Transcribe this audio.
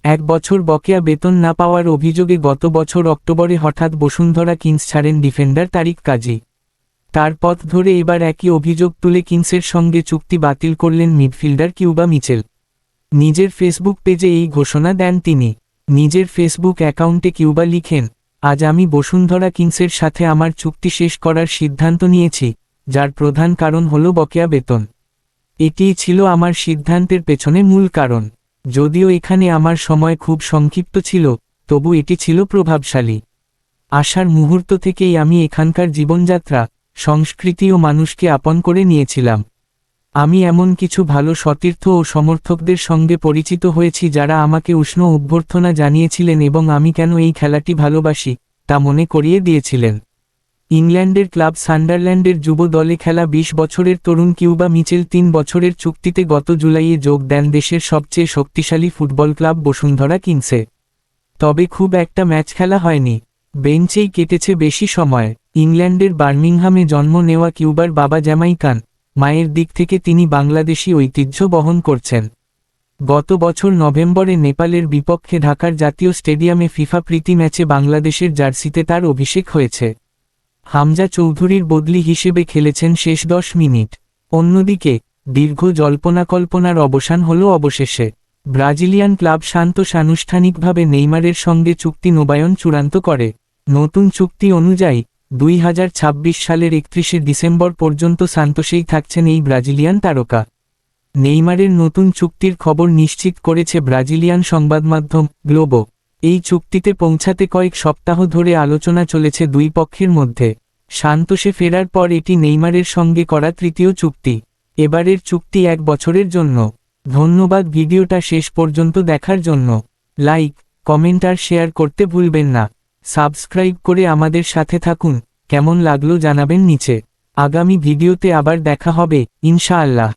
1 বছর বকেয়া বেতন না পাওয়ার অভিযোগে গত বছর অক্টোবরে হঠাৎ বসুন্ধরা কিংস ছাড়েন ডিফেন্ডার তারিক কাজী। তার পথ ধরে এবার একই অভিযোগ তুলে কিংসের সঙ্গে চুক্তি বাতিল করলেন মিডফিল্ডার কিউবা মিচেল। নিজের ফেসবুক পেজে এই ঘোষণা দেন তিনি। নিজের ফেসবুক অ্যাকাউন্টে কিউবা লিখেন, আজ আমি বসুন্ধরা কিংসের সাথে আমার চুক্তি শেষ করার সিদ্ধান্ত নিয়েছি, যার প্রধান কারণ হল বকেয়া বেতন। এটিই ছিল আমার সিদ্ধান্তের পেছনে মূল কারণ। যদিও এখানে আমার সময় খুব সংক্ষিপ্ত ছিল, তবু এটি ছিল প্রভাবশালী। আসার মুহূর্ত থেকেই আমি এখানকার জীবনযাত্রা, সংস্কৃতি ও মানুষকে আপন করে নিয়েছিলাম। আমি এমন কিছু ভালো সতীর্থ ও সমর্থকদের সঙ্গে পরিচিত হয়েছি যারা আমাকে উষ্ণ অভ্যর্থনা জানিয়েছিলেন এবং আমি কেন এই খেলাটি ভালোবাসি তা মনে করিয়ে দিয়েছিলেন। ইংল্যান্ডের ক্লাব সান্ডারল্যান্ডের যুব দলে খেলা 20 বছরের তরুণ কিউবা মিচেল 3 বছরের চুক্তিতে গত জুলাইয়ে যোগ দেন দেশের সবচেয়ে শক্তিশালী ফুটবল ক্লাব বসুন্ধরা কিংসে। তবে খুব একটা ম্যাচ খেলা হয়নি, বেঞ্চেই কেটেছে বেশি সময়। ইংল্যান্ডের বার্মিংহামে জন্ম নেওয়া কিউবার বাবা জ্যামাইকান, মায়ের দিক থেকে তিনি বাংলাদেশি ঐতিহ্য বহন করছেন। গত বছর নভেম্বরে নেপালের বিপক্ষে ঢাকার জাতীয় স্টেডিয়ামে ফিফা প্রীতি ম্যাচে বাংলাদেশের জার্সিতে তার অভিষেক হয়েছে। হামজা চৌধুরীর বদলি হিসেবে খেলেছেন শেষ 10 মিনিট। অন্যদিকে দীর্ঘ জল্পনা-কল্পনার অবসান হল অবশেষে। ব্রাজিলিয়ান ক্লাব সান্তোস আনুষ্ঠানিকভাবে নেইমারের সঙ্গে চুক্তি নবায়ন চূড়ান্ত করে। নতুন চুক্তি অনুযায়ী 2026 সালের 31শে ডিসেম্বর পর্যন্ত সান্তোসেই থাকছেন এই ব্রাজিলিয়ান তারকা। নেইমারের নতুন চুক্তির খবর নিশ্চিত করেছে ব্রাজিলিয়ান সংবাদমাধ্যম গ্লোবো। এই চুক্তিতে পৌঁছাতে কয়েক সপ্তাহ ধরে আলোচনা চলেছে দুই পক্ষের মধ্যে। সান্তোসে ফেরার পর এটি নেইমারের সঙ্গে করা তৃতীয় চুক্তি। এবারের চুক্তি 1 বছরের জন্য। ধন্যবাদ ভিডিওটা শেষ পর্যন্ত দেখার জন্য। লাইক, কমেন্ট আর শেয়ার করতে ভুলবেন না। সাবস্ক্রাইব করে আমাদের সাথে থাকুন। কেমন লাগলো জানাবেন নিচে। আগামী ভিডিওতে আবার দেখা হবে ইনশাআল্লাহ।